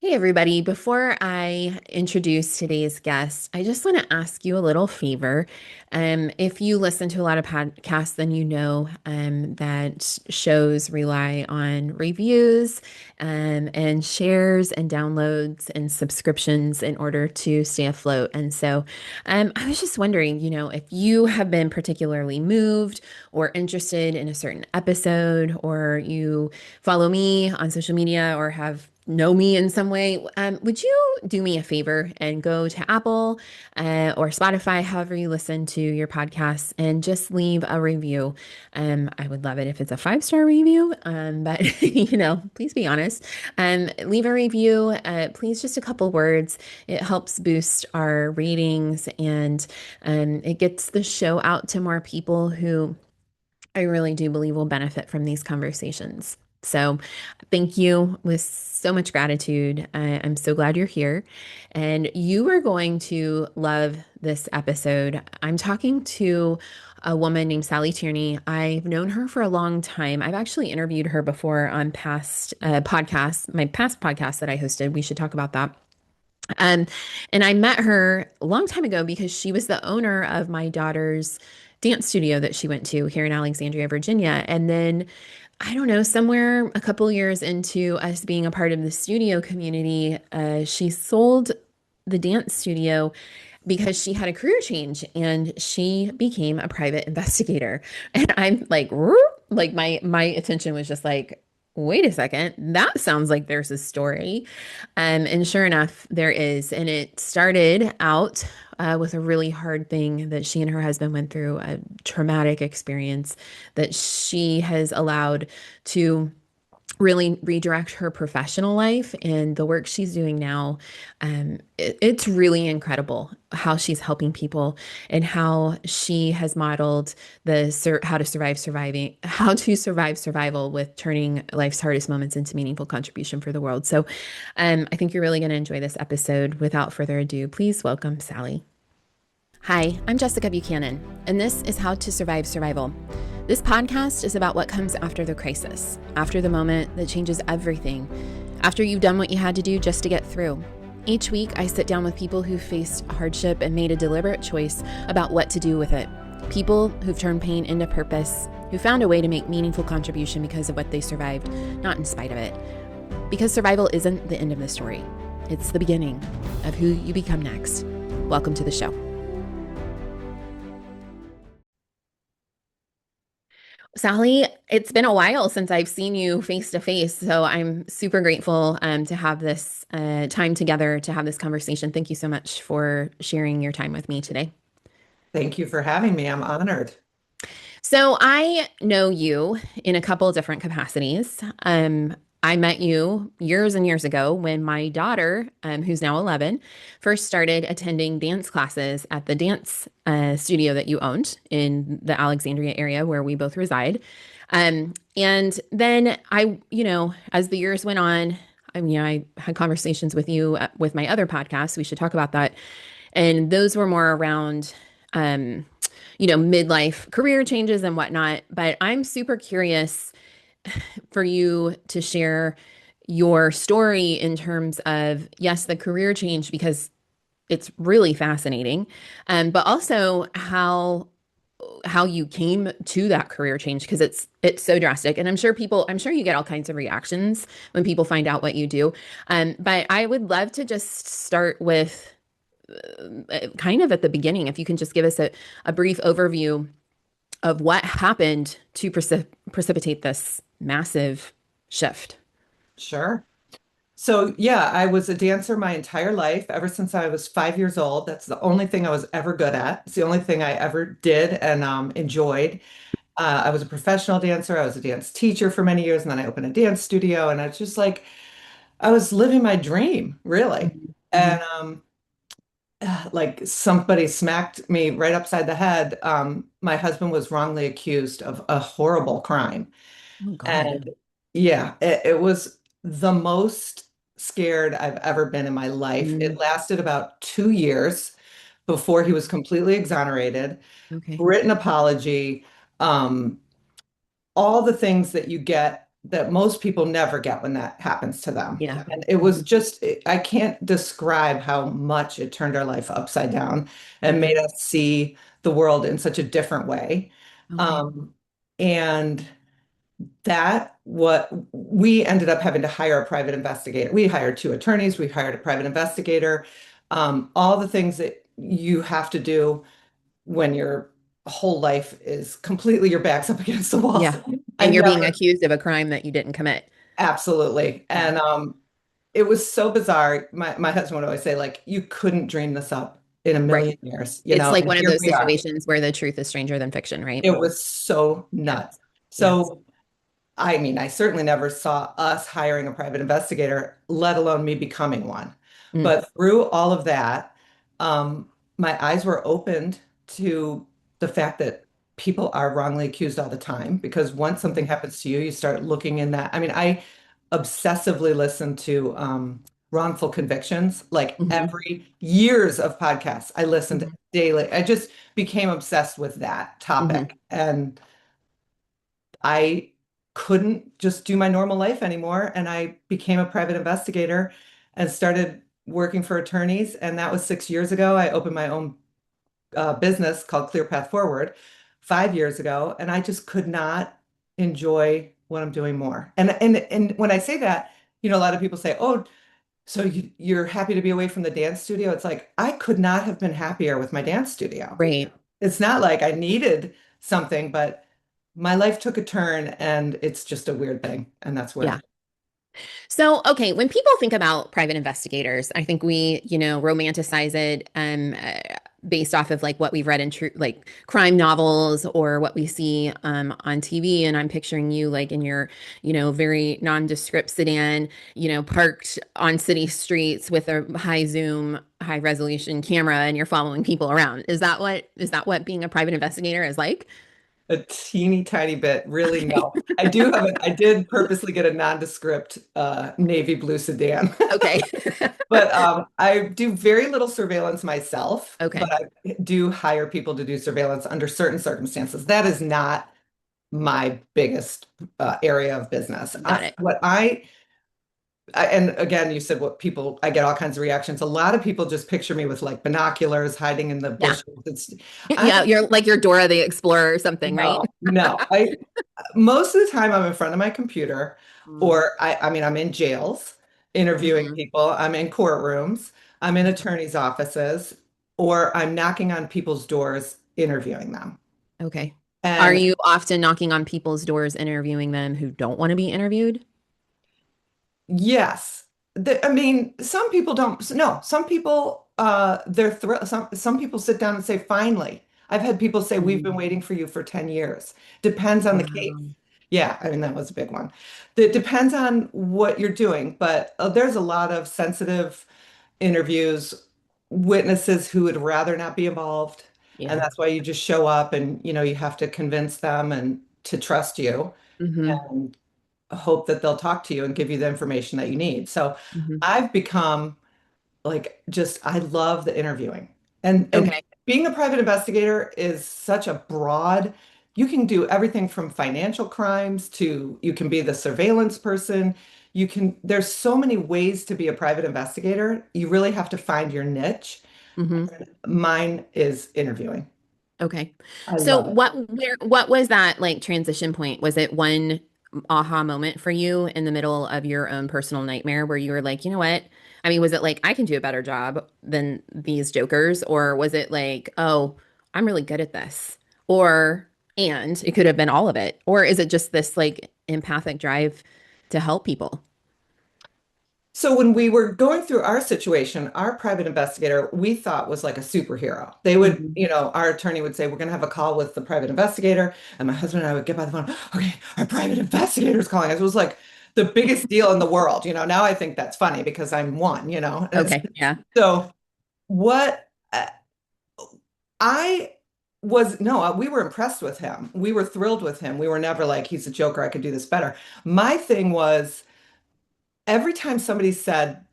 Hey, everybody. Before I introduce today's guest, I just want to ask you a little favor. If you listen to a lot of podcasts, then you know that shows rely on reviews and shares and downloads and subscriptions in order to stay afloat. And so I was just wondering, if you have been particularly moved or interested in a certain episode, or you follow me on social media or have know me in some way, would you do me a favor and go to Apple or Spotify, however you listen to your podcasts, and just leave a review? I would love it if it's a five-star review, but please be honest. Leave a review, please, just a couple words. It helps boost our ratings and it gets the show out to more people who I really do believe will benefit from these conversations. So, thank you with so much gratitude. I'm so glad you're here. And you are going to love this episode. I'm talking to a woman named Sally Tierney. I've known her for a long time. I've actually interviewed her before on past podcasts, my past podcast that I hosted. We should talk about that. Um, and I met her a long time ago because she was the owner of my daughter's dance studio that she went to here in Alexandria, Virginia. And then I don't know, somewhere a couple years into us being a part of the studio community, she sold the dance studio because she had a career change and she became a private investigator. And I'm like, "Whoop," like my attention was just like, wait a second, that sounds like there's a story. And sure enough, there is. And it started out with a really hard thing that she and her husband went through, a traumatic experience that she has allowed to really redirect her professional life and the work she's doing now. It's really incredible how she's helping people and how she has modeled how to survive survival with turning life's hardest moments into meaningful contribution for the world. So I think you're really going to enjoy this episode. Without further ado, please welcome Sally. Hi, I'm Jessica Buchanan, and this is How to Survive Survival. This podcast is about what comes after the crisis, after the moment that changes everything, after you've done what you had to do just to get through. Each week, I sit down with people who faced hardship and made a deliberate choice about what to do with it. People who've turned pain into purpose, who found a way to make meaningful contribution because of what they survived, not in spite of it. Because survival isn't the end of the story. It's the beginning of who you become next. Welcome to the show. Sally, it's been a while since I've seen you face to face, so I'm super grateful to have this time together to have this conversation. Thank you so much for sharing your time with me today. Thank you for having me. I'm honored. So I know you in a couple of different capacities. I met you years and years ago when my daughter, who's now 11, first started attending dance classes at the dance studio that you owned in the Alexandria area where we both reside. And then as the years went on, I had conversations with you with my other podcasts. We should talk about that. And those were more around, midlife career changes and whatnot. But I'm super curious for you to share your story in terms of, yes, the career change, because it's really fascinating, but also how you came to that career change because it's so drastic. And I'm sure you get all kinds of reactions when people find out what you do. But I would love to just start with kind of at the beginning, if you can just give us a brief overview of what happened to precipitate this massive shift. Sure. So, yeah, I was a dancer my entire life, ever since I was 5 years old. That's the only thing I was ever good at. It's the only thing I ever did and enjoyed. I was a professional dancer. I was a dance teacher for many years, and then I opened a dance studio. And it's just like I was living my dream, really. Mhm. Mhm. And like somebody smacked me right upside the head. My husband was wrongly accused of a horrible crime. Oh God. And yeah, it was the most scared I've ever been in my life. It Mm, lasted about 2 years before he was completely exonerated, okay. written apology, um, all the things that you get that most people never get when that happens to them. Yeah. And it was Mhm. just, I can't describe how much it turned our life upside down and made Mhm. us see the world in such a different way. Okay. Um, and that what we ended up having to hire a private investigator. We hired two attorneys, we hired a private investigator, all the things that you have to do when your whole life is completely your back's up against the wall. Yeah. So I And you're being never, accused of a crime that you didn't commit. absolutely. Yeah. And it was so bizarre. My husband would always say, like, you couldn't dream this up in a Right. million years, It's like and one of here those we are. situations where the truth is stranger than fiction, right? It was so Yeah. nuts. Yeah. So I mean, I certainly never saw us hiring a private investigator, let alone me becoming one. Mm. But through all of that, my eyes were opened to the fact that people are wrongly accused all the time because once something happens to you, you start looking in that. I mean, I obsessively listen to wrongful convictions, like Hmm. every years of podcasts. I listened Hmm. daily. I just became obsessed with that Hmm. topic. And I couldn't just do my normal life anymore. And I became a private investigator and started working for attorneys. And that was 6 years ago. I opened my own business called Clear Path Forward 5 years ago. And I just could not enjoy what I'm doing more. And when I say that, a lot of people say, "Oh, so you're happy to be away from the dance studio?" It's like I could not have been happier with my dance studio. Right. It's not like I needed something, but my life took a turn and it's just a weird thing. And that's Yeah. where So, okay, when people think about private investigators, I think we, romanticize it based off of like what we've read in true like crime novels or what we see on TV. And I'm picturing you like in your, very nondescript sedan, parked on city streets with a high zoom, high resolution camera, and you're following people around. Is that what being a private investigator is like? a teeny tiny bit, really no. I did purposely get a nondescript navy blue sedan. Okay. But I do very little surveillance myself, but Okay. I do hire people to do surveillance under certain circumstances. That is not my biggest area of business. Got it. And again, you said what people, I get all kinds of reactions. A lot of people just picture me with like binoculars hiding in the Yeah. bushes. I Yeah, you're like your Dora the Explorer or something, right? no. Most of the time I'm in front of my computer Mm. or I mean, I'm in jails interviewing Mhm. people. I'm in courtrooms. I'm in attorneys' offices or I'm knocking on people's doors interviewing them. Okay. Are And you often knocking on people's doors, interviewing them who don't want to be interviewed? yes. I mean, some people don't. No, some people they're thrilled. Some people sit down and say, "Finally." I've had people say, "We've been Mm. waiting for you for 10 years." Depends on the case. Wow. Yeah, I mean that was a big one. It depends on what you're doing, but there's a lot of sensitive interviews, witnesses who would rather not be involved, and Yeah. that's why you just show up and you have to convince them and to trust you Hmm. and hope that they'll talk to you and give you the information that you need. So Hmm. I've become like just I love the interviewing. And Okay. being a private investigator is such a broad, you can do everything from financial crimes to you can be the surveillance person. There's so many ways to be a private investigator. You really have to find your niche. Hmm. Mine is interviewing. Okay. I So love it. what was that like transition point? Was it one aha moment for you in the middle of your own personal nightmare where you were like, you know what? I mean, was it like I can do a better job than these jokers? Or was it like, oh, I'm really good at this? Or and it could have been all of it. Or is it just this like empathic drive to help people? So when we were going through our situation, our private investigator, we thought was like a superhero. They would, Hmm. our attorney would say, "We're going to have a call with the private investigator." And my husband and I would get by the phone, "Okay, our private investigator is calling us." It was like the biggest deal in the world. Now I think that's funny because I'm one. Okay. Yeah. So what I was, no, we were impressed with him. We were thrilled with him. We were never like, he's a joker. I could do this better. My thing was every time somebody said,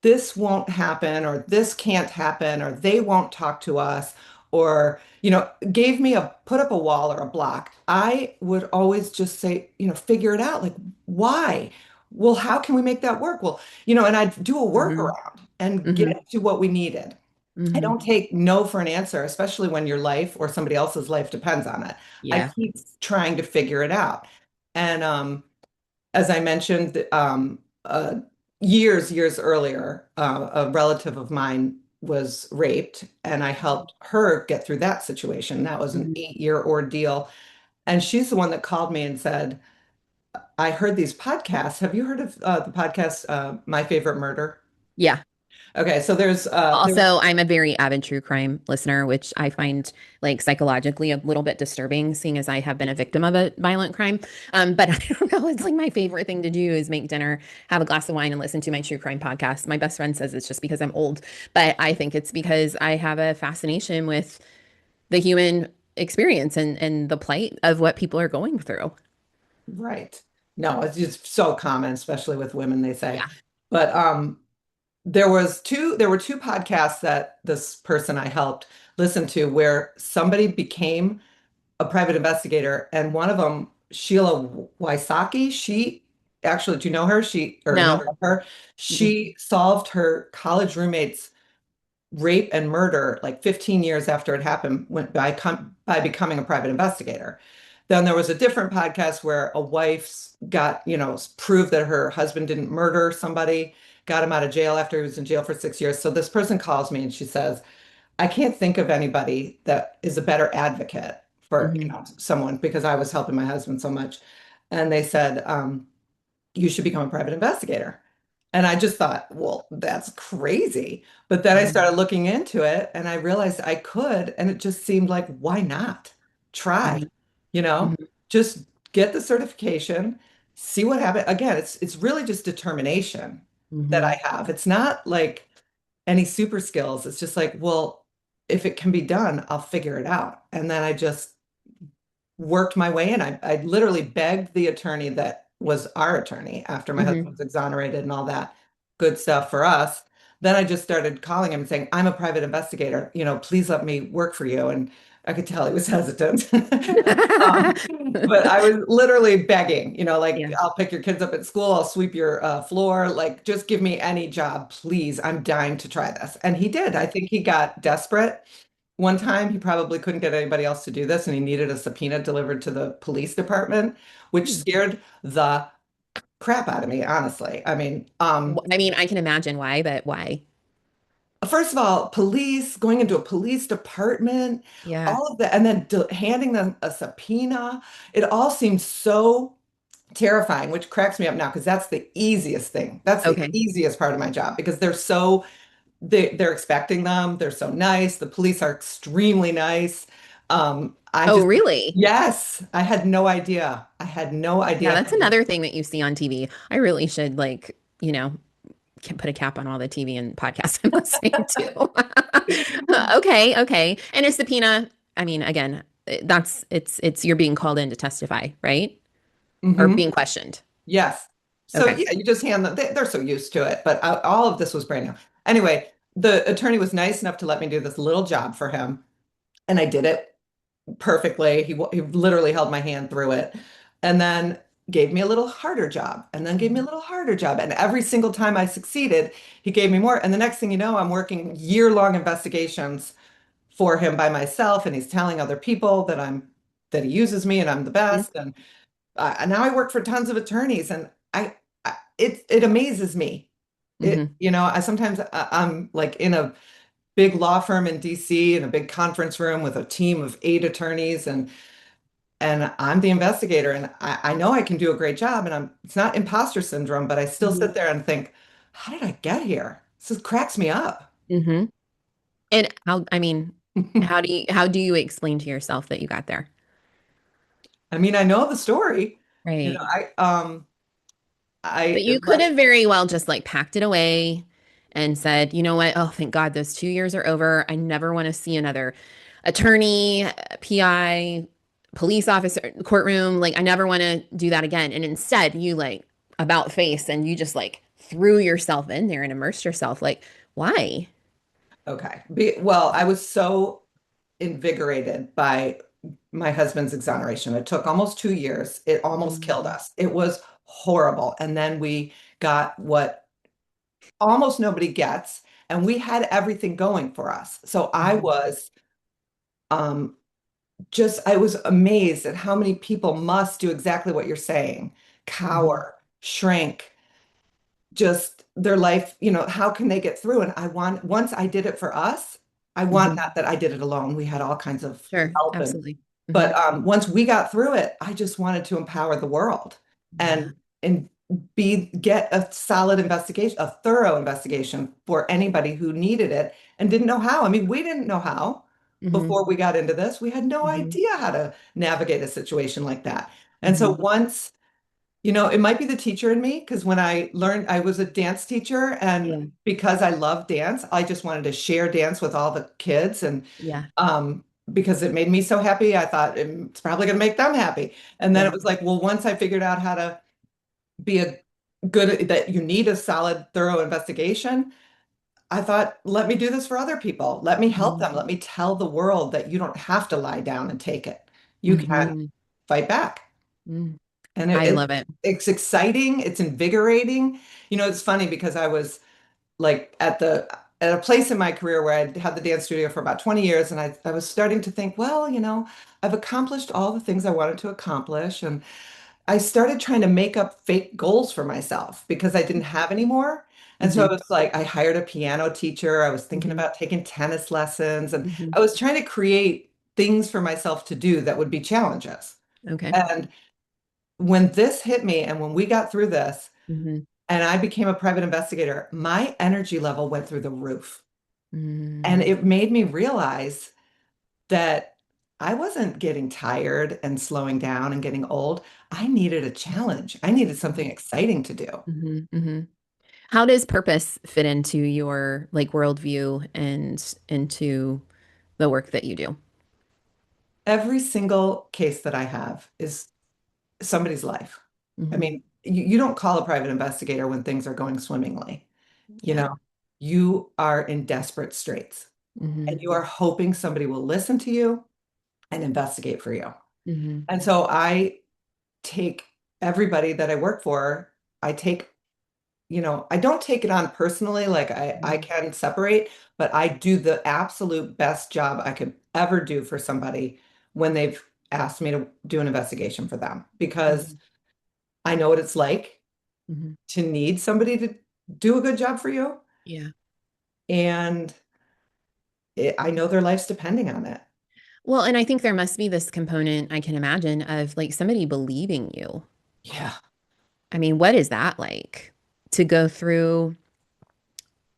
"This won't happen," or "This can't happen," or "They won't talk to us," or, gave me put up a wall or a block, I would always just say, figure it out. Like, why? Well, how can we make that work? Well, and I'd do a Hmm. workaround and Hmm. get to what we needed. I Hmm. don't take no for an answer, especially when your life or somebody else's life depends on it. I Yeah. keep trying to figure it out. And as I mentioned, years earlier, a relative of mine was raped, and I helped her get through that situation. That was an Hmm. 8-year ordeal. And she's the one that called me and said, I heard these podcasts. Have you heard of the podcast, My Favorite Murder? Yeah. Okay, so there's Also, I'm a very avid true crime listener, which I find like psychologically a little bit disturbing, seeing as I have been a victim of a violent crime. But I don't know, it's like my favorite thing to do is make dinner, have a glass of wine, and listen to my true crime podcast. My best friend says it's just because I'm old, but I think it's because I have a fascination with the human experience and the plight of what people are going through. right. No, it's just so common, especially with women, they say. Yeah. But there were two podcasts that this person I helped listen to where somebody became a private investigator, and one of them, Sheila Wysocki, she actually, do you know her? She or know No. of her? Mm-mm. She solved her college roommate's rape and murder like 15 years after it happened went by becoming a private investigator. Then there was a different podcast where a wife's got, proved that her husband didn't murder somebody, got him out of jail after he was in jail for 6 years. So this person calls me and she says, I can't think of anybody that is a better advocate for, Hmm. someone because I was helping my husband so much. And they said, you should become a private investigator. And I just thought, well, that's crazy. But then I Hmm. started looking into it and I realized I could. And it just seemed like, why not? Try, Hmm. you know, Hmm. just get the certification, see what happens. Again, it's really just determination that I Hmm. have. It's not like any super skills. It's just like, well, if it can be done, I'll figure it out. And then I just worked my way in. I literally begged the attorney that was our attorney after my husband Hmm. was exonerated and all that good stuff for us. Then I just started calling him and saying, I'm a private investigator, please let me work for you. And I could tell he was hesitant. But I was literally begging, like, Yeah. I'll pick your kids up at school, I'll sweep your floor, like, just give me any job, please. I'm dying to try this. And he did. I think he got desperate one time. He probably couldn't get anybody else to do this, and he needed a subpoena delivered to the police department, which Hmm. scared the crap out of me, honestly. I mean, I mean, I can imagine why, but why? first of all, police going into a police department, Yeah. all of that, and then handing them a subpoena. It all seemed so terrifying, which cracks me up now because that's the easiest thing. That's the Okay. easiest part of my job because they're expecting them. They're so nice. The police are extremely nice. I Oh, just, really? yes, I had no idea. I had no Yeah, idea. that's another thing that you see on TV. I really should like, put a cap on all the TV and podcasts I'm listening to. Okay, okay. And a subpoena, I mean, again, it's you're being called in to testify, right? Or Hmm. being questioned. Yes. So Okay. yeah, you just hand them. They're so used to it, but all of this was brand new. Anyway, the attorney was nice enough to let me do this little job for him, and I did it perfectly. He literally held my hand through it, and then gave me a little harder job, and then gave me a Mhm. little harder job. And every single time I succeeded, he gave me more. And the next thing you know, I'm working year-long investigations for him by myself, and he's telling other people that he uses me and I'm the best. And now I work for tons of attorneys, and it amazes me. Hmm. I sometimes I'm like in a big law firm in DC in a big conference room with a team of 8 attorneys, and I'm the investigator, and I know I can do a great job, and it's not imposter syndrome, but I still Hmm. sit there and think, how did I get here? This just cracks me up. Hmm. And I mean, how do you explain to yourself that you got there? I mean, I know the story. You know, Right. I But you could let have very well just like packed it away and said, you know what? Oh, thank God those 2 years are over. I never want to see another attorney, PI, police officer, courtroom. Like, I never want to do that again. And instead, you like about face and you just like threw yourself in there and immersed yourself. Like, why? Okay. Well, I was so invigorated by my husband's exoneration. It took almost 2 years. It almost killed Mm-hmm. us. It was horrible. And then we got what almost nobody gets, and we had everything going for us. So I Mm-hmm. was um, I was amazed at how many people must do exactly what you're saying, Mm-hmm. cower, shrink, just their life, how can they get through? And once I did it for us, I want Mm-hmm. not that I did it alone. We had all kinds of Sure, help absolutely. Hmm. but once we got through it, I just wanted to empower the world Yeah. and get a solid investigation, a thorough investigation for anybody who needed it and didn't know how. I mean, we didn't know how Hmm. before we got into this. We had no Hmm. idea how to navigate a situation like that. And so Hmm. once it might be the teacher in me because when I learned, I was a dance teacher, and Yeah. because I love dance, I just wanted to share dance with all the kids, and Yeah. um, because it made me so happy, I thought it's probably going to make them happy. And then Yeah. it was like, well, once I figured out how to be a that you need a solid, thorough investigation, I thought, let me do this for other people. Let me help Hmm. them. Let me tell the world that you don't have to lie down and take it. You can Hmm. fight back. Mm. And I love it. it's exciting, it's invigorating. It's funny because I was like at a place in my career where I'd had the dance studio for about 20 years, and I was starting to think, well, I've accomplished all the things I wanted to accomplish. And I started trying to make up fake goals for myself because I didn't have any more. And so I Hmm. was like, I hired a piano teacher. I was thinking Hmm. about taking tennis lessons, and Hmm. I was trying to create things for myself to do that would be challenges. Okay. And when this hit me and when we got through this Hmm. and I became a private investigator, my energy level went through the roof. And Mm. it made me realize that I wasn't getting tired and slowing down and getting old. I needed a challenge. I needed something exciting to do. Hmm. Hmm. How does purpose fit into your like worldview and into the work that you do? Every single case that I have is somebody's life. I Hmm. mean, you don't call a private investigator when things are going swimmingly. You Yeah. know, you are in desperate straits and Hmm. you are hoping somebody will listen to you and investigate for you. Hmm. And so I take everybody that I work for, I take, I don't take it on personally, like I can separate, but I do the absolute best job I could ever do for somebody when they've asked me to do an investigation for them because Hmm. I know what it's like Hmm. to need somebody to do a good job for you. Yeah. And I know their life's depending on it. Well, and I think there must be this component I can imagine of like somebody believing you. Yeah. I mean, what is that like to go through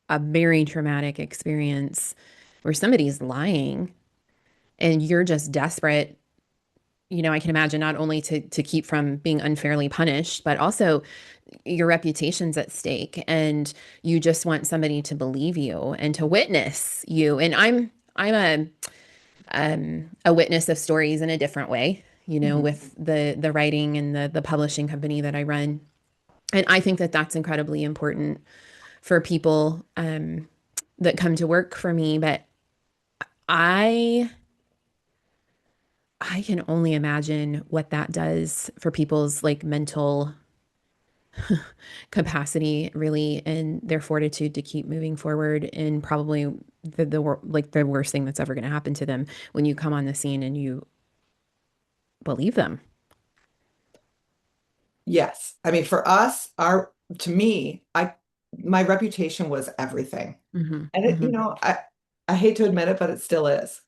a very traumatic experience where somebody's lying and you're just desperate? I can imagine not only to keep from being unfairly punished, but also your reputation's at stake and you just want somebody to believe you and to witness you. And I'm a witness of stories in a different way, Mhm. with the writing and the publishing company that I run. And I think that that's incredibly important for people that come to work for me. But I I can only imagine what that does for people's like mental capacity really and their fortitude to keep moving forward in probably like the worst thing that's ever going to happen to them when you come on the scene and you believe them. Yes. I mean, for us, to me, my reputation was everything. Hmm. And Hmm. I hate to admit it, but it still is.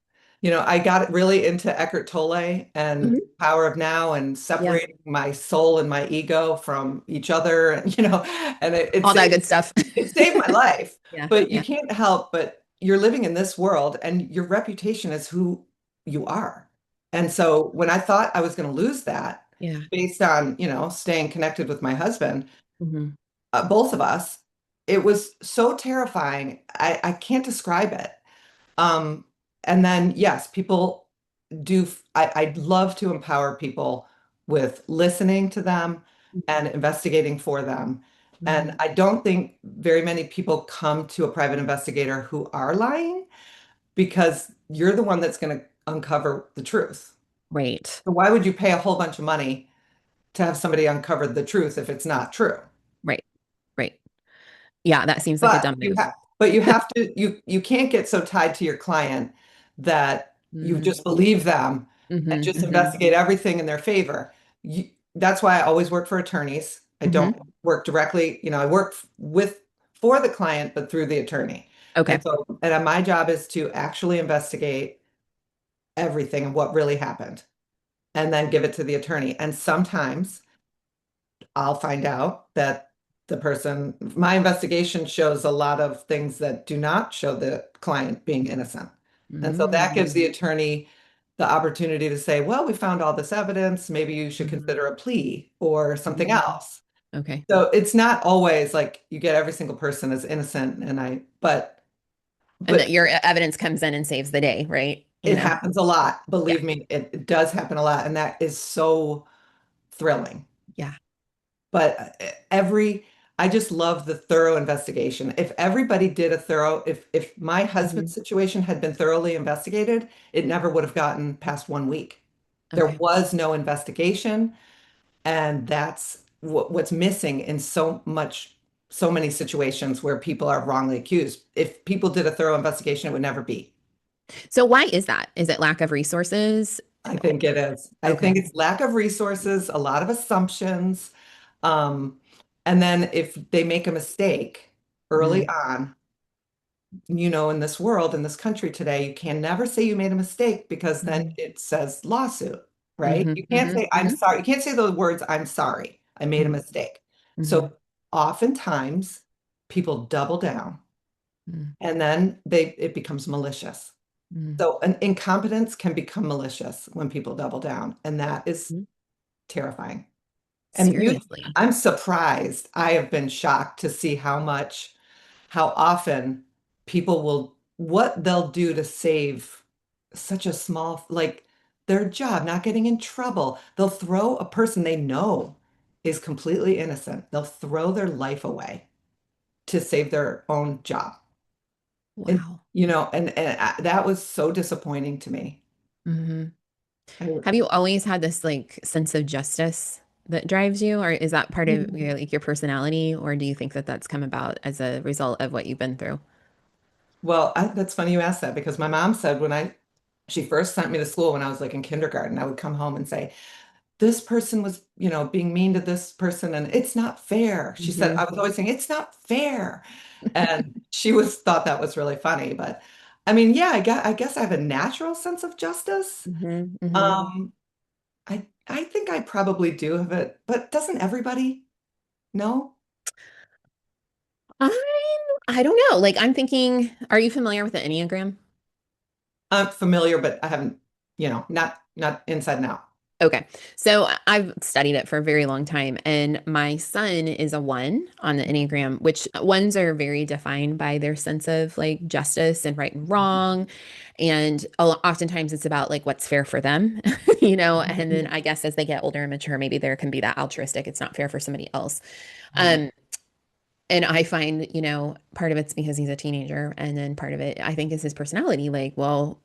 I got really into Eckhart Tolle and Hmm. Power of Now and Yeah, separating my soul and my ego from each other. And, and all that good stuff. it saved my life. Yeah, But you yeah, can't help but you're living in this world and your reputation is who you are. And so when I thought I was going to lose that yeah. based on, staying connected with my husband, Hmm. both of us, it was so terrifying. I can't describe it. Um, and then, yes, people do. I'd love to empower people with listening to them and investigating for them. And Hmm. I don't think very many people come to a private investigator who are lying. because you're the one that's going to uncover the truth. Right. So why would you pay a whole bunch of money to have somebody uncover the truth if it's not true? Right. Right. Yeah, that seems like a But dumb you move. have, but you have to, you can't get so tied to your client that you Mm-hmm. just believe them and Mm-hmm. just Mm-hmm. investigate everything in their favor. That's why I always work for attorneys. I don't Mm-hmm. work directly, I work with for the client, but through the attorney. And Okay. so, and my job is to actually investigate everything and what really happened and then give it to the attorney. And sometimes I'll find out that my investigation shows a lot of things that do not show the client being innocent. And so that gives Mm-hmm. the attorney the opportunity to say, well, we found all this evidence. Maybe you should Mm-hmm. consider a plea or something Mm-hmm. else. Okay. So it's not always like you get every single person as innocent. And that But your evidence comes in and saves the day, right? You it know? happens a lot. Yeah. Believe me, it does happen a lot. And that is so thrilling. Yeah. But I just love the thorough investigation. If everybody did a thorough, if my Hmm. husband's situation had been thoroughly investigated, it never would have gotten past 1 week. There Okay. was no investigation, and that's what's missing in so many situations where people are wrongly accused. If people did a thorough investigation, it would never be. So why is that? Is it lack of resources? I think it is. I Okay. think it's lack of resources, a lot of assumptions. Um, and then if they make a mistake early Mm-hmm. on, in this world, in this country today, you can never say you made a mistake because then Mm-hmm. it says lawsuit, right? Mm-hmm. You can't say, I'm Mm-hmm. sorry. You can't say those words, I'm sorry. I made a mistake. Mm-hmm. So oftentimes people double down Mm-hmm. and then it becomes malicious. Mm-hmm. So an incompetence can become malicious when people double down, and that is terrifying. And Seriously. I'm surprised. I have been shocked to see how often people what they'll do to save such a like their job, not getting in trouble. They'll throw a person they know is completely innocent. They'll throw their life away to save their own job. And, Wow. that was so disappointing to me. Hmm. I, Have you always had this like sense of justice that drives you, or is that part of your like your personality, or do you think that that's come about as a result of what you've been through? well, that's funny you asked that because my mom said she first sent me to school when I was like in kindergarten, I would come home and say, this person was, being mean to this person and it's not fair. She said, Hmm. I was always saying, it's not fair. And she thought that was really funny. But I mean, yeah, I guess I have a natural sense of justice. Hmm. Hmm. Um, I think I probably do have it, but doesn't everybody know? I'm, I don't know. Like I'm thinking, are you familiar with the Enneagram? I'm familiar, but I haven't, not inside and out. Okay. So I've studied it for a very long time, and my son is a one on the Enneagram, which ones are very defined by their sense of like justice and right and wrong. And oftentimes it's about like what's fair for them, and then I guess as they get older and mature, maybe there can be that altruistic, it's not fair for somebody else. Mhm. Um, and I find, part of it's because he's a teenager, and then part of it I think is his personality. Like, well,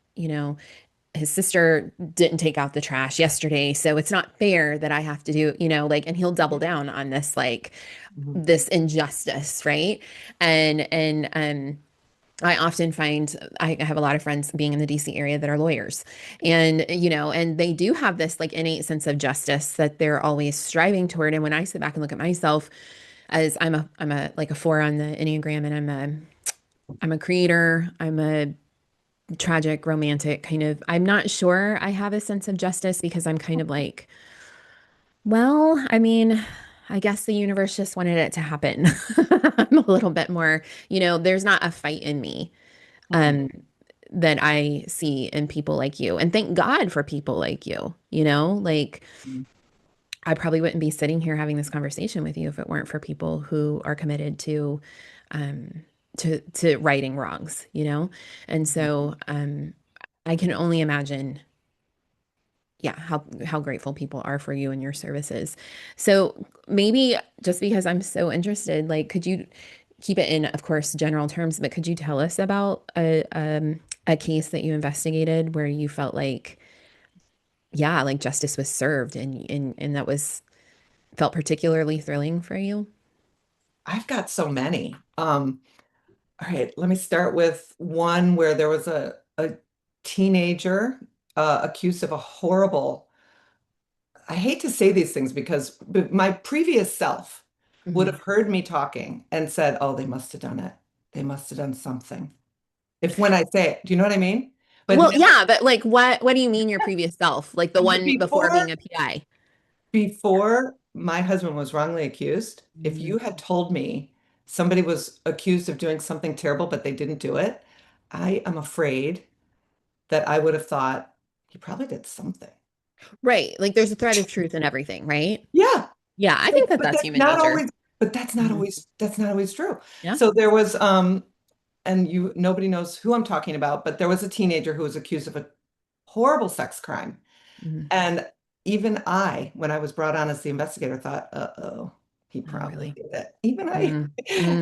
his sister didn't take out the trash yesterday, so it's not fair that I have to do, like, and he'll double down on this, like, Mhm. this injustice, right? And I often find I have a lot of friends being in the DC area that are lawyers, and and they do have this like innate sense of justice that they're always striving toward. And when I sit back and look at myself, as I'm a like a four on the Enneagram, and I'm a creator, I'm a tragic romantic kind of, I'm not sure I have a sense of justice because I'm kind of like, well, I mean, I guess the universe just wanted it to happen. I'm a little bit more, there's not a fight in me Mhm. um that I see in people like you. And thank God for people like you, like Mhm. I probably wouldn't be sitting here having this conversation with you if it weren't for people who are committed um to righting wrongs, And so I can only imagine, yeah, how grateful people are for you and your services. So maybe just because I'm so interested, like, could you keep it in, of course, general terms, but could you tell us about a case that you investigated where you felt like, yeah, like justice was served and that was felt particularly thrilling for you? I've got so many. All right, let me start with one where there was a teenager accused of a horrible, I hate to say these things because my previous self would Hmm. have heard me talking and said, oh, they must have done it. They must have done something. If when I say it, do you know what I mean? But Well, yeah, but like what do you mean your previous self? Like the one before before being a PI? before my husband was wrongly accused, if Mm. you had told me somebody was accused of doing something terrible, but they didn't do it, I am afraid that I would have thought he probably did something. Right. Like there's a thread of truth in everything, right? Yeah, Yeah, I think that but that's that's human not nature. always, but Hmm. that's not always true. Yeah. So there was, and you nobody knows who I'm talking about, but there was a teenager who was accused of a horrible sex crime. Hmm. And even I, when I was brought on as the investigator, thought, uh-oh, he Oh, probably really? did it. Even I. Mm.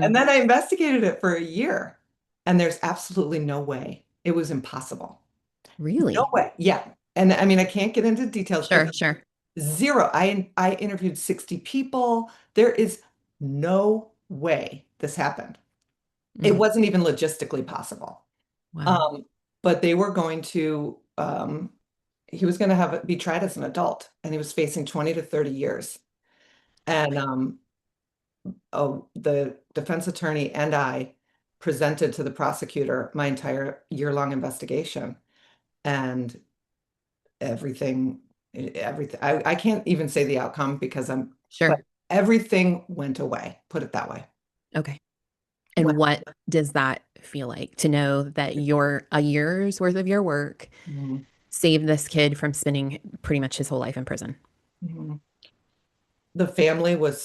And Mm. then I investigated it for a year, and there's absolutely no way. It was impossible. No Really? way. Yeah. And I mean, I can't get into details, but Sure, sure. zero. I interviewed 60 people. There is no way this happened. It Mm. wasn't even logistically possible. Wow. Um, but they were going to he was going to have be tried as an adult, and he was facing 20 to 30 years. And oh, the defense attorney and I presented to the prosecutor my entire year-long investigation, and everything, everything. I can't even say the outcome because but Sure. everything went away. Put it that way. Okay. Went. And what does that feel like to know that your a year's worth of your work Mhm, saved this kid from spending pretty much his whole life in prison? mhm. The family was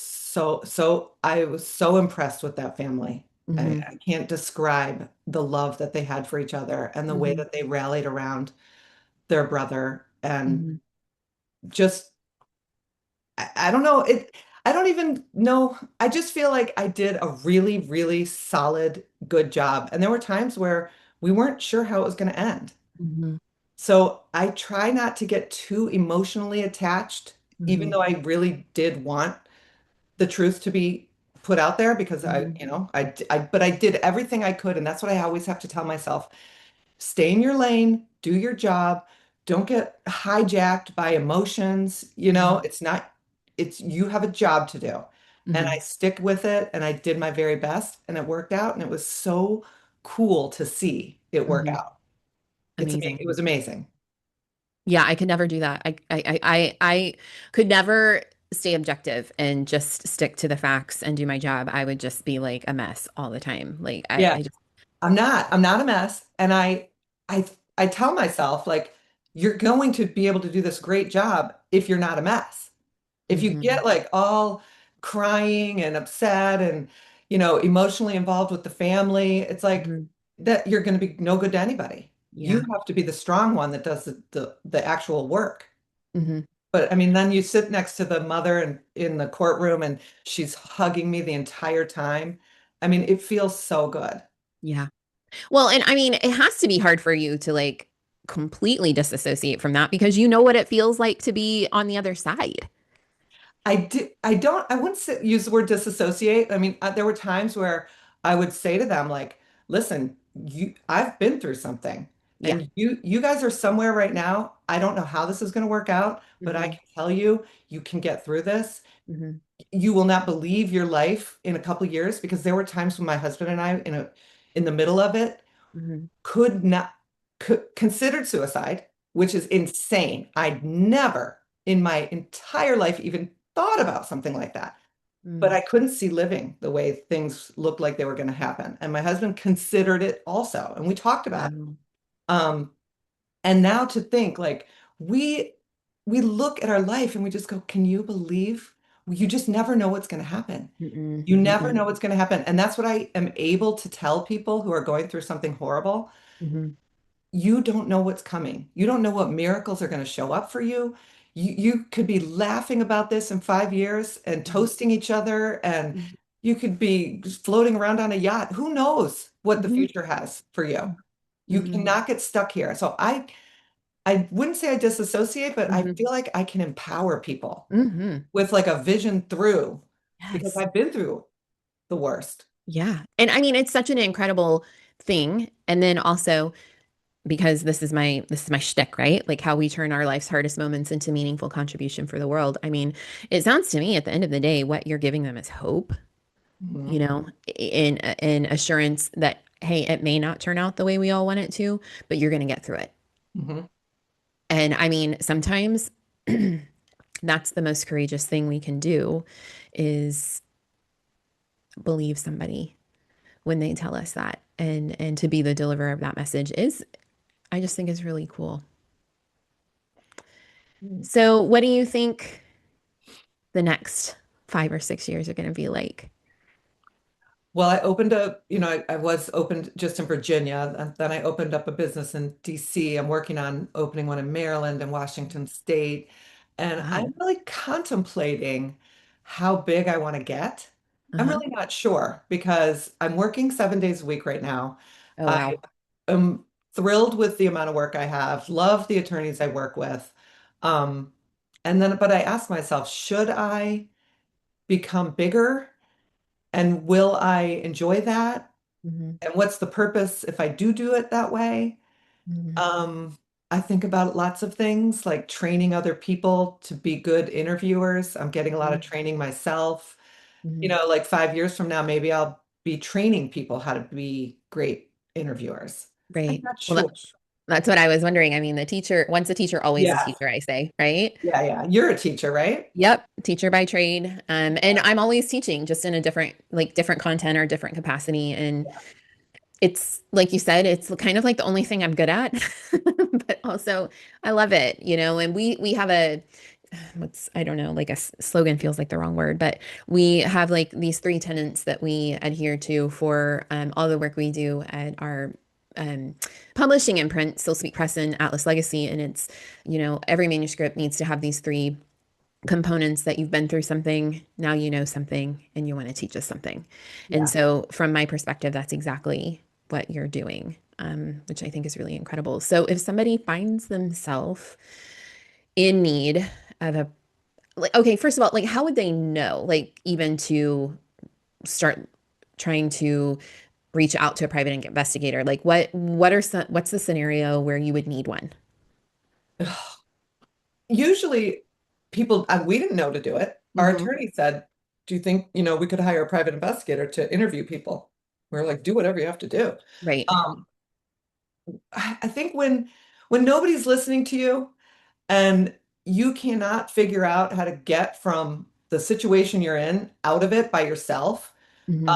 I was so impressed with that family. Hmm. I can't describe the love that they had for each other and the way Hmm. that they rallied around their brother and Hmm. just I don't know it I don't even know. I just feel like I did a really, really solid, good job. And there were times where we weren't sure how it was going to end. Hmm. So I try not to get too emotionally attached, even Hmm. though I really did want the truth to be put out there because Hmm. but I did everything I could. And that's what I always have to tell myself. Stay in your lane, do your job, don't get hijacked by emotions. You know, Hmm. it's not, it's you have a job to do. And I Hmm. stick with it and I did my very best and it worked out. And it was so cool to see it work Hmm. out. Amazing. It was amazing. Yeah, I could never do that. I could never stay objective and just stick to the facts and do my job. I would just be like a mess all the time. Like Yeah. I just, I'm not a mess. And I, I tell myself like, you're going to be able to do this great job if you're not a mess. If you hmm. get like all crying and upset and, emotionally involved with the family, it's like Hmm. that you're going to be no good to anybody. You Yeah. have to be the strong one that does the actual work. Hmm. But I mean, then you sit next to the mother and in the courtroom and she's hugging me the entire time. I mean, it feels so good. Yeah. Well, and I mean, it has to be hard for you to like completely disassociate from that because you know what it feels like to be on the other side. I wouldn't use the word disassociate. I mean, there were times where I would say to them, like, listen, I've been through something Yeah. and you guys are somewhere right now. I don't know how this is going to work out, but I Hmm. can tell you, you can get through this. Hmm. You will not believe your life in a couple years because there were times when my husband and I in the middle of it Hmm. could not considered suicide, which is insane. I'd never in my entire life even thought about something like that. But Mm. I couldn't see living the way things looked like they were going to happen. And my husband considered it also, and we talked about it. Wow. Um, and now to think like we we look at our life and we just go, can you believe? You just never know what's going to happen. Mm-mm. You never Mm-mm. know what's going to happen. And that's what I am able to tell people who are going through something horrible. Hmm. You don't know what's coming. You don't know what miracles are going to show up for you. You could be laughing about this in 5 years and toasting each other, and you could be floating around on a yacht. Who knows what the Hmm. future has for you? You Hmm. cannot get stuck here. So I wouldn't say I disassociate, but I Hmm. feel like I can empower people Hmm. with like a vision through because Yes. I've been through the worst. Yeah. And I mean, it's such an incredible thing. And then also because this is my shtick, right? Like how we turn our life's hardest moments into meaningful contribution for the world. I mean, it sounds to me at the end of the day, what you're giving them is hope, Hmm. in assurance that, hey, it may not turn out the way we all want it to, but you're going to get through it. Hmm. And I mean, sometimes that's the most courageous thing we can do is believe somebody when they tell us that. And to be the deliverer of that message is, I just think is really cool. So, what do you think the next 5 or 6 years are going to be like? Well, I opened I was opened just in Virginia, and then I opened up a business in DC. I'm working on opening one in Maryland and Washington State. And Wow. I'm really contemplating how big I want to get. I'm Uh-huh. really not sure because I'm working 7 days a week right now. Oh, I wow. am thrilled with the amount of work I have, love the attorneys I work with. Um, but I ask myself, should I become bigger? And will I enjoy that? Hmm. And what's the purpose if I do it that way? Hmm. Um, I think about lots of things like training other people to be good interviewers. I'm getting a lot of training myself. Hmm. Like 5 years from now, maybe I'll be training people how to be great interviewers. I'm Right. not Well, sure. that's what I was wondering. I mean, once a teacher, always a Yeah, teacher, I say, right? yeah, yeah. You're a teacher, right? Yep, teacher by trade. And I'm always teaching, just in a different content or different capacity. And Yeah. it's like you said, it's kind of like the only thing I'm good at, but also I love it, and we have I don't know, like slogan feels like the wrong word, but we have like these three tenets that we adhere to for all the work we do at our um, publishing imprint, Still Speak Press and Atlas Legacy. And it's, every manuscript needs to have these three components: that you've been through something, now you know something, and you want to teach us something. And Yeah. so, from my perspective, that's exactly what you're doing, which I think is really incredible. So, if somebody finds themselves in need of like, okay, first of all, like, how would they know, like, even to start trying to reach out to a private investigator? Like, what's the scenario where you would need one? Usually people, we didn't know to do it. Our Hmm. attorney said, do you think, we could hire a private investigator to interview people? We're like, do whatever you have to do. Right. Um, I think when nobody's listening to you and you cannot figure out how to get from the situation you're in out of it by yourself, Hmm.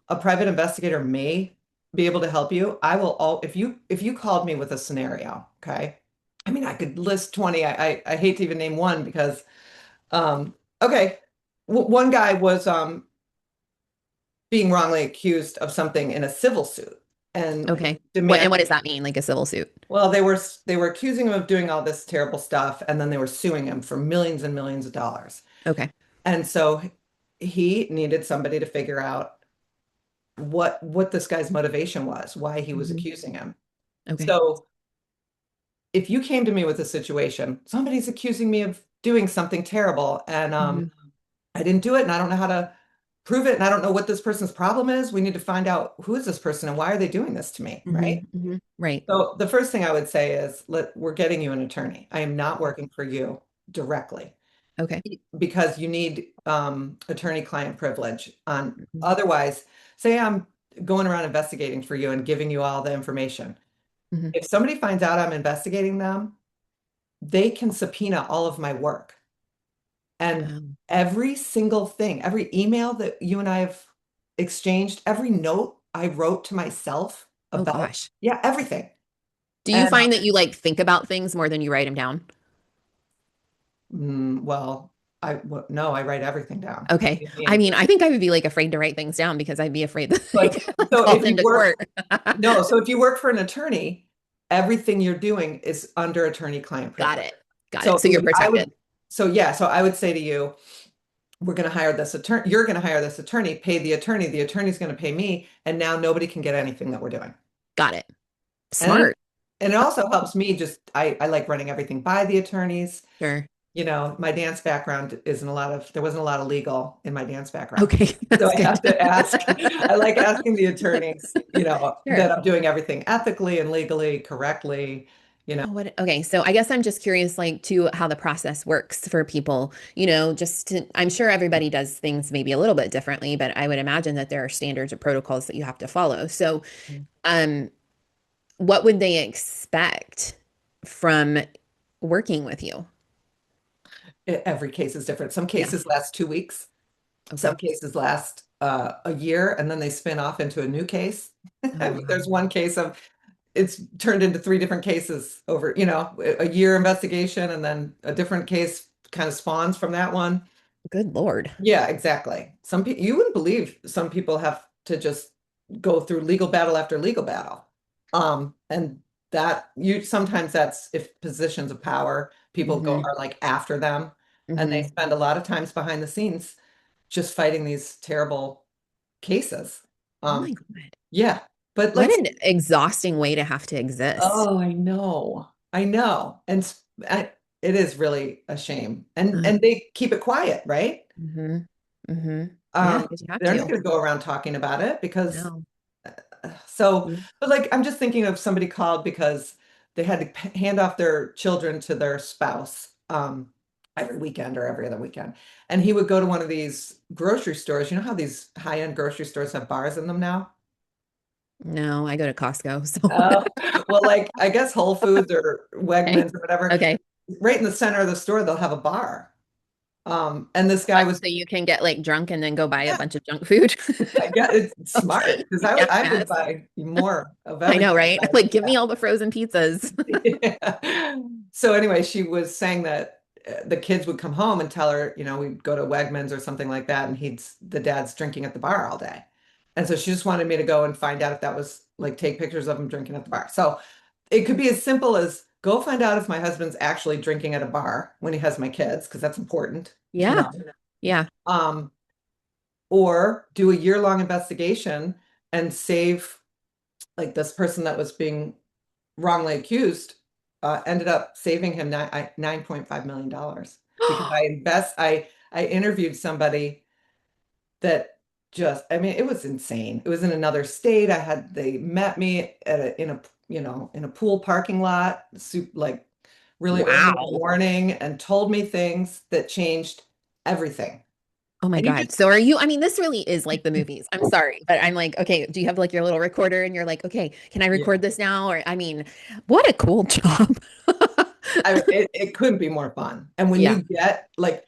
a private investigator may be able to help you. I will all if you called me with a scenario, okay? I mean, I could list 20. I hate to even name one because okay, one guy was being wrongly accused of something in a civil suit and Okay. What demanding. does that mean? Like a civil suit? Well, they were accusing him of doing all this terrible stuff, and then they were suing him for millions and millions of dollars. Okay. And so he needed somebody to figure out what this guy's motivation was, why he was Hmm. accusing him. Okay. So if you came to me with a situation, somebody's accusing me of doing something terrible, and Hmm. I didn't do it, and I don't know how to prove it, and I don't know what this person's problem is. We need to find out who is this person and why are they doing this to me, Hmm. right? Hmm. Right. So the first thing I would say is we're getting you an attorney. I am not working for you directly Okay. because you need attorney-client privilege on Hmm. otherwise, say I'm going around investigating for you and giving you all the information. Hmm. If somebody finds out I'm investigating them, they can subpoena all of my work. And every single thing, every email that you and I have exchanged, every note I wrote to myself Oh about, gosh. yeah, everything. Do you And find that you like think about things more than you write them down? well, no, I write everything down. Okay. I I mean, mean, I think I would be like afraid to write things down because I'd be afraid that I but get so called if you into work, court. no, so if you work for an attorney, everything you're doing is under attorney-client Got privilege. it. Got it. So So you're protected. so I would say to you, we're going to hire this attorney, you're going to hire this attorney, pay the attorney's going to pay me, and now nobody can get anything that we're doing. Got it. And Smart. and it also helps me just I like running everything by the attorneys. Sure. My dance background isn't a lot of there wasn't a lot of legal in my dance background. Okay, So that's I good. have to ask, I like asking the attorneys, Sure. that I'm doing everything ethically and legally correctly, you know. Oh, what? Okay, so I guess I'm just curious, like, to how the process works for people. I'm sure everybody does things maybe a little bit differently, but I would imagine that there are standards or protocols that you have to follow. So, um, what would they expect from working with you? Every case is different. Some Yeah. cases last 2 weeks, some Okay. cases last a year, and then they spin off into a new case. Oh, I mean, wow. there's one case of it's turned into three different cases over, a year investigation, and then a different case kind of spawns from that one. Good Lord. Yeah, exactly. Some people, you wouldn't believe some people have to just go through legal battle after legal battle. And that you sometimes that's if positions of power, people go Hmm. are like after them, and they Hmm. spend a lot of times behind the scenes just fighting these terrible cases. Oh Um, my God. yeah, but What like, an exhausting way to have to exist. oh, I know, and it is really a shame, and Uh, and they keep it quiet, right? hmm. Hmm. Yeah, Um, because you have they're not to. going to go around talking about it because No. so, Yeah. but like I'm just thinking of somebody called because they had to hand off their children to their spouse every weekend or every other weekend. And he would go to one of these grocery stores. You know how these high-end grocery stores have bars in them now? No, I go to Costco, so Oh, well, like I guess Whole Foods or okay. Wegmans or whatever, Okay. right in the center of the store, they'll have a bar. And this guy What? was, So you can get like drunk and then go buy a yeah, bunch of junk food? I guess it's smart because I would Yes. buy more of I know, everything. right? Like, give me all the frozen pizzas. Yeah. So anyway, she was saying that the kids would come home and tell her, we'd go to Wegmans or something like that, and the dad's drinking at the bar all day. And so she just wanted me to go and find out if that was like take pictures of him drinking at the bar. So it could be as simple as go find out if my husband's actually drinking at a bar when he has my kids, because that's important to Yeah. know. Yeah. Um, or do a year-long investigation and save like this person that was being wrongly accused, ended up saving him $9.5 million dollars because I interviewed somebody that I mean, it was insane. It was in another state. They met me in a pool parking lot, like really early in the Wow. morning and told me things that changed everything. Oh my And you God. just, So are you, I mean, this really is like the movies. I'm sorry, but I'm like, okay, do you have like your little recorder and you're like, okay, can I yeah, record this now? Or I mean, what a cool job. it couldn't be more fun. And when Yeah. you get like,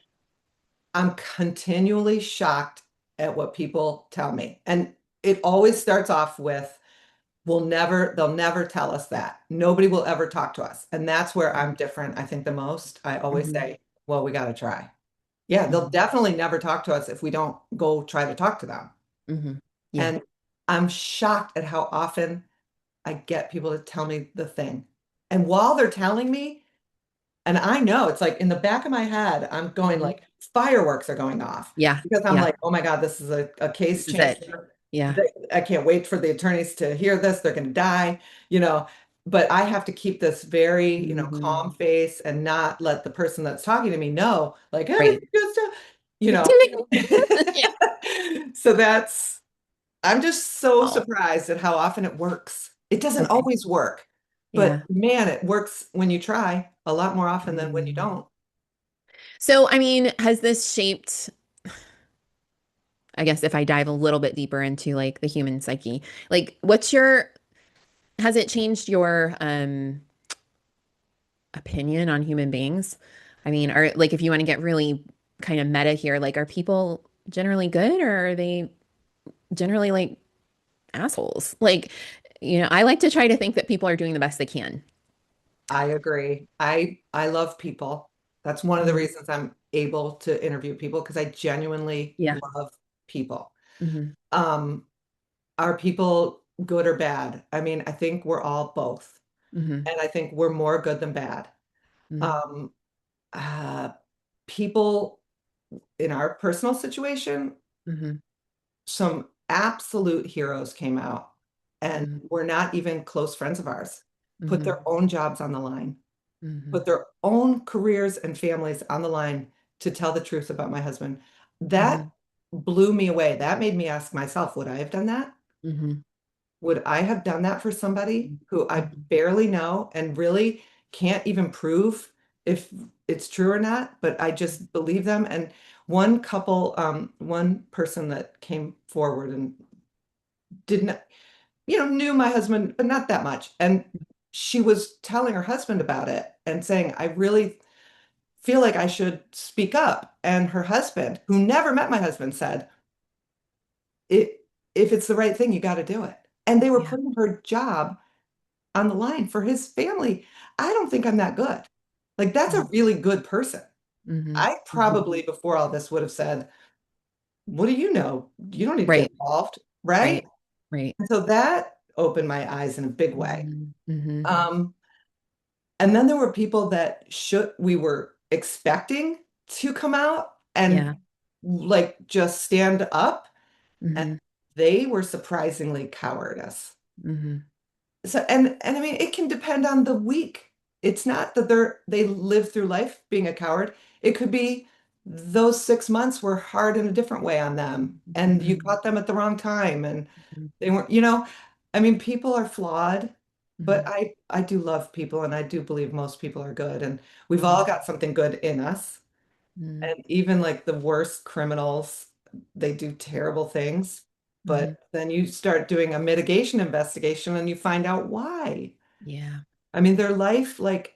I'm continually shocked at what people tell me. And it always starts off with, they'll never tell us that. Nobody will ever talk to us. And that's where I'm different, I think, the most. I always Hmm. say, well, we got to try. Yeah, they'll Hmm. definitely never talk to us if we don't go try to talk to them. Hmm. Yeah. And I'm shocked at how often I get people to tell me the thing. And while they're telling me, and I know it's like in the back of my head, I'm going Hmm. like fireworks are going off Yeah. because I'm Yeah. like, oh my God, this is a case This is it. changer. Yeah. I can't wait for the attorneys to hear this. They're going to die, you know. But I have to keep this very, calm Hmm. face and not let the person that's talking to me know, like, Right. everything goes to, you know. Yeah. So I'm just so Oh, surprised at how often it works. It doesn't okay. always work, but Yeah. man, it works when you try a lot more often than when you Mm. don't. So, I mean, has this shaped, I guess if I dive a little bit deeper into like the human psyche, like has it changed your opinion on human beings? I mean, are like if you want to get really kind of meta here, like are people generally good or are they generally like assholes? Like, I like to try to think that people are doing the best they can. I agree. I love people. That's one of the Mhm. reasons I'm able to interview people because I genuinely Yeah. love people. Hmm. Um, are people good or bad? I mean, I think we're all both, Hmm. and I think we're more good than bad. Hmm. Um, uh, People in our personal situation, Hmm. some absolute heroes came out. and Mm-hmm. were not even close friends of ours, put Mm-hmm. their own jobs on the line, Mm-hmm. put their own careers and families on the line to tell the truth about my husband. That Mm-hmm. blew me away. That made me ask myself, would I have done that? Mm-hmm. Would I have done that for somebody who I Mm-hmm. barely know and really can't even prove if it's true or not, but I just believe them? And one couple, one person that came forward and didn't, knew my husband, but not that much. And she was telling her husband about it and saying, I really feel like I should speak up. And her husband, who never met my husband, said, it, if it's the right thing, you got to do it. And they were Yeah. putting her job on the line for his family. I don't think I'm that good. Like, that's a really good person. Mm-hmm. I Mm-hmm. probably, before all this, would have said, what do you know? You don't need to get Right. involved, right? Right. Right. And so that opened my eyes in a big way. Mm-hmm. Mm-hmm. Um, and then there were people that should we were expecting to come out and Yeah. like just stand up, and Mm-hmm. they were surprisingly cowardice. Mm-hmm. So and I mean it can depend on the week. It's not that they live through life being a coward. It could be those 6 months were hard in a different way on them, and you Mm-hmm. caught them at the wrong time, and they weren't, I mean, people are flawed, but Mm-hmm. I do love people, and I do believe most people are good, and we've Mm-hmm. all got something good in us. Mm-hmm. And even like the worst criminals, they do terrible things. Mm-hmm. But then you start doing a mitigation investigation and you find out why. Yeah. I mean, their life, like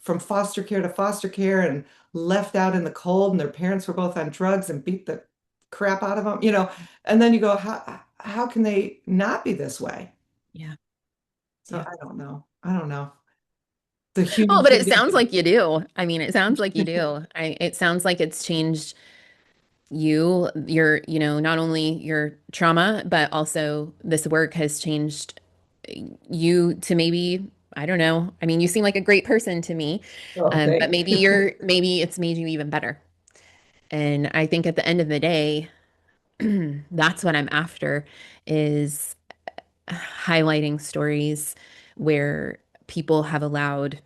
from foster care to foster care and left out in the cold, and their parents were both on drugs and beat the crap out of them, and then you go, how can they not be this way? Yeah. So Yeah. I don't know. I don't know. The Oh, human but it sounds condition. like you do. I mean, it sounds like you do. It sounds like it's changed not only your trauma, but also this work has changed you to maybe, I don't know. I mean, you seem like a great person to me. Oh, But thanks. maybe it's made you even better. And I think at the end of the day, that's what I'm after is highlighting stories where people have allowed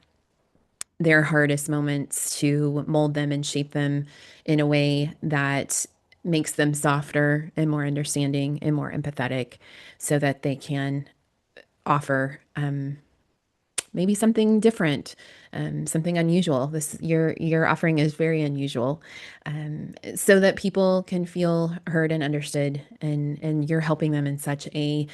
their hardest moments to mold them and shape them in a way that makes them softer and more understanding and more empathetic so that they can offer maybe something different, something unusual. Your offering is very unusual, so that people can feel heard and understood, and you're helping them in such a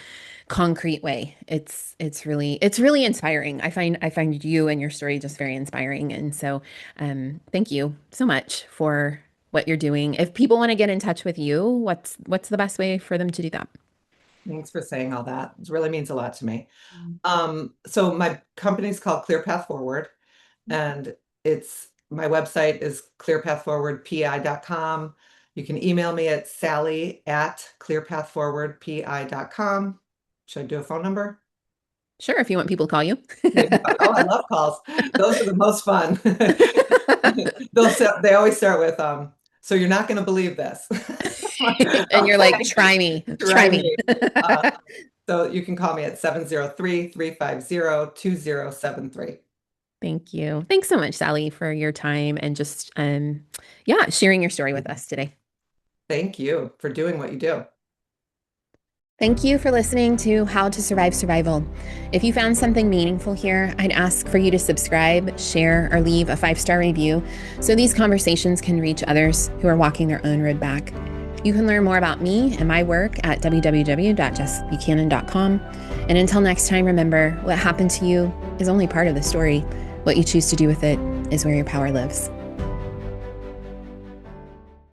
concrete way. It's really inspiring. I find you and your story just very inspiring, and so thank you so much for what you're doing. If people want to get in touch with you, what's the best way for them to do that? Thanks for saying all that. It really means a lot to me. So my company's called Clear Path Forward, and it's my website is clearpathforwardpi.com. You can email me at sally@clearpathforwardpi.com. Should I do a phone number? Sure, if you want people to call you. Oh, I love calls. Those are the most fun. They always start with so you're not going to believe this. And you're like, Okay. try me, try Try me. me. Uh, so you can call me at 703-350-2073. Thank you. Thanks so much, Sally, for your time and just yeah, sharing your story with us today. Thank you for doing what you do. Thank you for listening to How to Survive Survival. If you found something meaningful here, I'd ask for you to subscribe, share, or leave a 5-star review so these conversations can reach others who are walking their own road back. You can learn more about me and my work at www.jessbuchanan.com. And until next time, remember what happened to you is only part of the story. What you choose to do with it is where your power lives.